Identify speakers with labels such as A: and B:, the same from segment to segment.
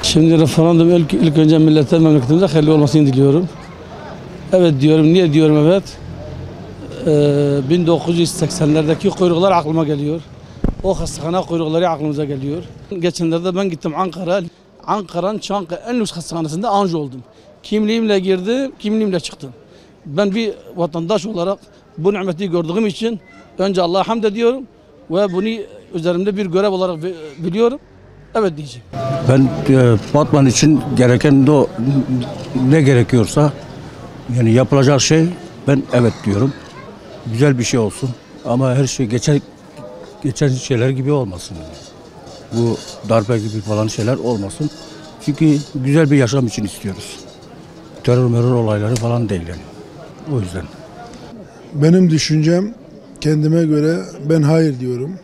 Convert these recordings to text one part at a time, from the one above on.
A: Şimdi referandum ilk önce millete, memleketimize hayırlı olmasını diliyorum. Evet diyorum. Niye diyorum evet? 1980'lerdeki kuyruklar aklıma geliyor. O hastane kuyrukları aklımıza geliyor. Geçenlerde ben gittim Ankara. Ankara'nın Çankaya en lüks hastanesinde anji oldum. Kimliğimle girdim, kimliğimle çıktım. Ben bir vatandaş olarak bu nimeti gördüğüm için önce Allah'a hamd ediyorum ve bunu üzerimde bir görev olarak biliyorum. Evet diyeceğim.
B: Ben Batman için gereken de ne gerekiyorsa yani yapılacak şey ben evet diyorum. Güzel bir şey olsun ama her şey geçen şeyler gibi olmasın. Bu darbe gibi falan şeyler olmasın. Çünkü güzel bir yaşam için istiyoruz. Terör olayları falan değil yani. O yüzden.
C: Benim düşüncem kendime göre ben hayır diyorum.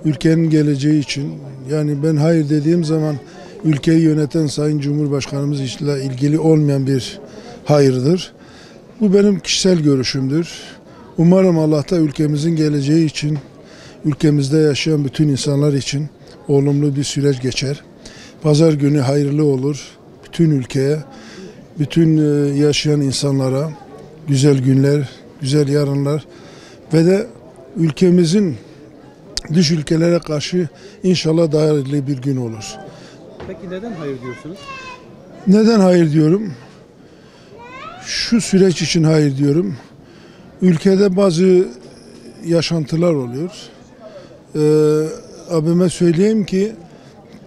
C: Ülkenin geleceği için, yani ben hayır dediğim zaman ülkeyi yöneten Sayın Cumhurbaşkanımız ile ilgili olmayan bir hayırdır. Bu benim kişisel görüşümdür. Umarım Allah da ülkemizin geleceği için, ülkemizde yaşayan bütün insanlar için olumlu bir süreç geçer. Pazar günü hayırlı olur. Bütün ülkeye, bütün yaşayan insanlara güzel günler, güzel yarınlar ve de ülkemizin dış ülkelere karşı inşallah daha hayırlı bir gün olur.
D: Peki neden hayır diyorsunuz?
C: Neden hayır diyorum? Şu süreç için hayır diyorum. Ülkede bazı yaşantılar oluyor. Abime söyleyeyim ki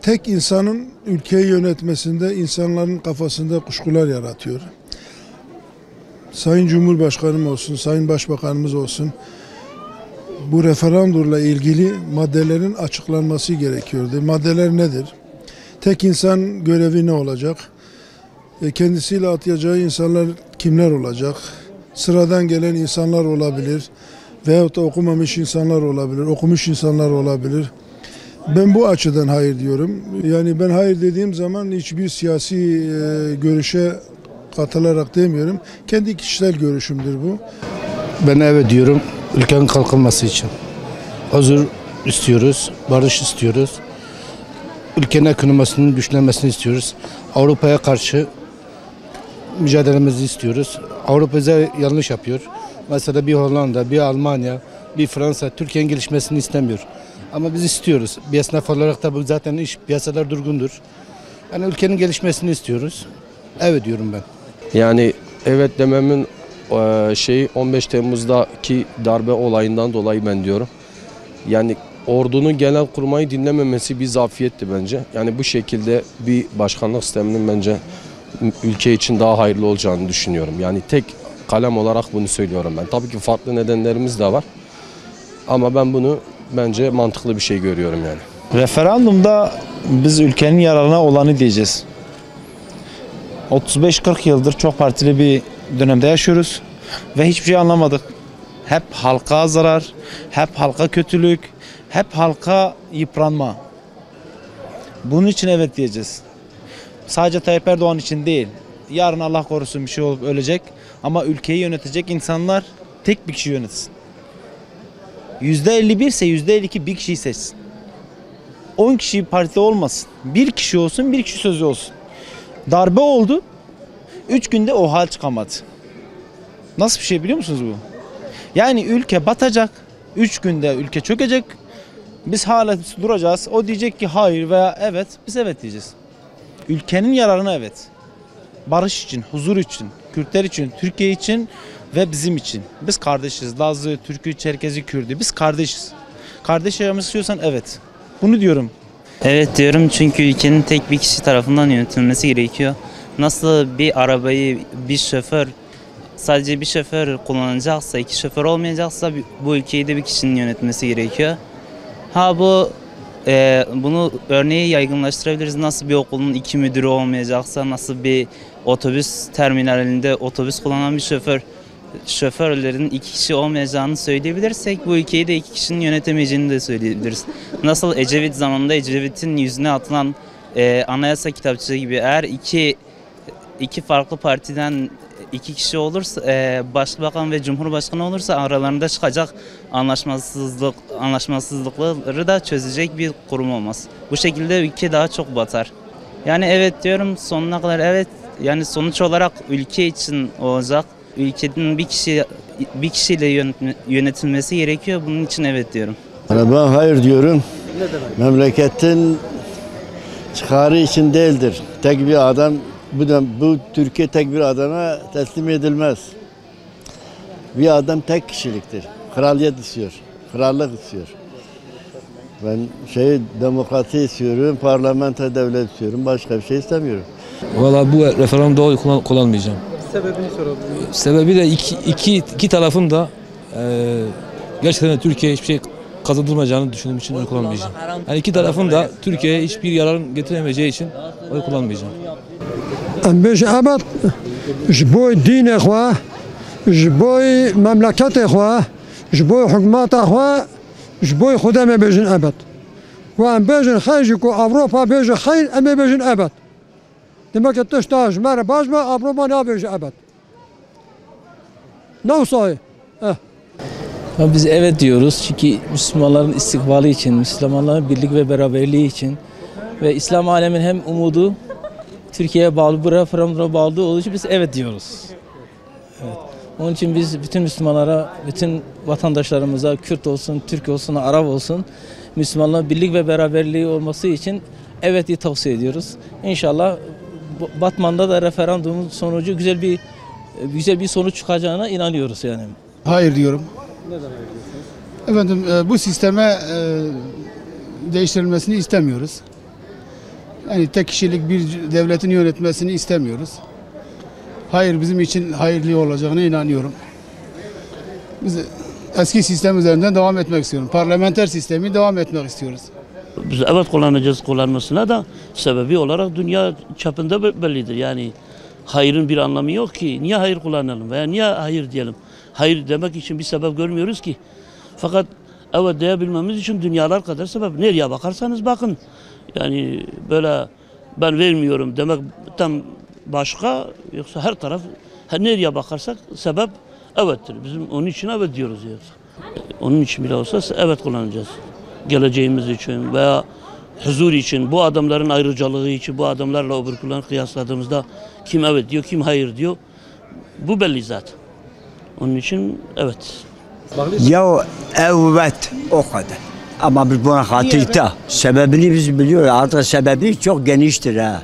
C: tek insanın ülkeyi yönetmesinde insanların kafasında kuşkular yaratıyor. Sayın Cumhurbaşkanım olsun, Sayın Başbakanımız olsun, bu referandumla ilgili maddelerin açıklanması gerekiyordu. Maddeler nedir? Tek insan görevi ne olacak? Kendisiyle atayacağı insanlar kimler olacak? Sıradan gelen insanlar olabilir. Veyahut da okumamış insanlar olabilir. Okumuş insanlar olabilir. Ben bu açıdan hayır diyorum. Yani ben hayır dediğim zaman hiçbir siyasi görüşe katılarak demiyorum. Kendi kişisel görüşümdür bu.
E: Ben evet diyorum, ülkenin kalkınması için. Huzur istiyoruz, barış istiyoruz. Ülkenin ekonomisinin güçlenmesini istiyoruz. Avrupa'ya karşı mücadelemizi istiyoruz. Avrupa bize yanlış yapıyor. Mesela bir Hollanda, bir Almanya, bir Fransa Türkiye'nin gelişmesini istemiyor. Ama biz istiyoruz. Bir esnaf olarak da bu zaten piyasalar durgundur. Yani ülkenin gelişmesini istiyoruz. Evet diyorum ben.
F: Yani evet dememin 15 Temmuz'daki darbe olayından dolayı ben diyorum. Yani ordunun genelkurmayı dinlememesi bir zafiyetti bence. Yani bu şekilde bir başkanlık sisteminin bence ülke için daha hayırlı olacağını düşünüyorum. Yani tek kalem olarak bunu söylüyorum ben. Tabii ki farklı nedenlerimiz de var. Ama ben bunu bence mantıklı bir şey görüyorum yani.
G: Referandumda biz ülkenin yararına olanı diyeceğiz. 35-40 yıldır çok partili bir dönemde yaşıyoruz ve hiçbir şey anlamadık. Hep halka zarar, hep halka kötülük, hep halka yıpranma. Bunun için evet diyeceğiz. Sadece Tayyip Erdoğan için değil. Yarın Allah korusun bir şey olup ölecek ama ülkeyi yönetecek insanlar tek bir kişi yönetsin. %51 ise %52 bir kişiyi seçsin. 10 kişi partide olmasın. Bir kişi olsun, bir kişi sözü olsun. Darbe oldu. 3 günde o hal çıkamadı. Nasıl bir şey biliyor musunuz bu? Yani ülke batacak. 3 günde ülke çökecek. Biz hala duracağız. O diyecek ki hayır veya evet. Biz evet diyeceğiz. Ülkenin yararına evet. Barış için, huzur için, Kürtler için, Türkiye için ve bizim için. Biz kardeşiz. Lazı, Türk'ü, Çerkezi, Kürdü. Biz kardeşiz. Kardeş yaşamak istiyorsan evet. Bunu diyorum.
H: Evet diyorum çünkü ülkenin tek bir kişi tarafından yönetilmesi gerekiyor. Nasıl bir arabayı bir şoför, sadece bir şoför kullanacaksa, iki şoför olmayacaksa bu ülkeyi de bir kişinin yönetmesi gerekiyor. Bunu örneği yaygınlaştırabiliriz. Nasıl bir okulun 2 müdürü olmayacaksa, nasıl bir otobüs terminalinde otobüs kullanan bir şoförlerin 2 kişi olmayacağını söyleyebilirsek bu ülkeyi de 2 kişinin yönetemeyeceğini de söyleyebiliriz. Nasıl Ecevit zamanında Ecevit'in yüzüne atılan anayasa kitapçığı gibi eğer iki farklı partiden 2 kişi olursa, başbakan ve cumhurbaşkanı olursa aralarında çıkacak anlaşmazsızlıkları da çözecek bir kurum olmaz. Bu şekilde ülke daha çok batar. Yani evet diyorum sonuna kadar evet. Yani sonuç olarak ülke için olacak. Ülkenin bir kişiyle yönetilmesi gerekiyor. Bunun için evet diyorum.
I: Ben hayır diyorum. Memleketin çıkarı için değildir. Tek bir adam, bu Türkiye tek bir adama teslim edilmez. Bir adam tek kişiliktir. Kraliyet istiyor, krallık istiyor. Ben demokrasi istiyorum, parlamenter devlet istiyorum. Başka bir şey istemiyorum.
J: Valla bu referandumda oy kullanmayacağım.
D: Sebebini sorabilir miyim?
J: Sebebi de iki tarafın da gerçekten de Türkiye'ye hiçbir şey kazandırmayacağını düşündüğüm için oy kullanmayacağım. Yani iki tarafın da Türkiye'ye hiçbir yarar getiremeyeceği için oy kullanmayacağım.
K: Biz evet, bu dine xwe, bu memlekete xwe, bu hükümete xwe, bu Xuda me bejin evet. Ve em bejin xeyr ku Avrupa bejin xeyr, em bejin evet. Demek ki tuştaj, mer baş mı Avrupa ne bejin evet. Ne say?
L: Biz evet diyoruz çünkü Müslümanların istikbali için, Müslümanların birlik ve beraberliği için ve İslam alemin hem umudu Türkiye'ye bağlı, bu referanduma bağlı olduğu için biz evet diyoruz. Evet. Onun için biz bütün Müslümanlara, bütün vatandaşlarımıza, Kürt olsun, Türk olsun, Arap olsun, Müslümanların birlik ve beraberliği olması için evet diye tavsiye ediyoruz. İnşallah Batman'da da referandumun sonucu güzel bir sonuç çıkacağına inanıyoruz yani.
M: Hayır diyorum.
D: Neden hayır diyorsunuz?
M: Efendim bu sisteme değiştirilmesini istemiyoruz. Yani tek kişilik bir devletin yönetmesini istemiyoruz. Hayır bizim için hayırlı olacağına inanıyorum. Biz eski sistem üzerinden devam etmek istiyorum. Parlamenter sistemi devam etmek istiyoruz.
N: Biz evet kullanacağız, kullanmasına da sebebi olarak dünya çapında bellidir. Yani hayırın bir anlamı yok ki. Niye hayır kullanalım veya niye hayır diyelim? Hayır demek için bir sebep görmüyoruz ki. Fakat evet diyebilmemiz için dünyalar kadar sebep. Nereye bakarsanız bakın. Yani böyle ben vermiyorum demek tam başka, yoksa her taraf nereye bakarsak sebep evettir. Bizim onun için evet diyoruz. Onun için bile olsa evet kullanacağız. Geleceğimiz için veya huzur için, bu adamların ayrıcalığı için, bu adamlarla öbürkülerini kıyasladığımızda kim evet diyor, kim hayır diyor. Bu belli zaten. Onun için evet.
O: Ya evet o kadar. Ama biz buna hatırda. Sebebini biz biliyoruz. Artık sebebi çok geniştir ha.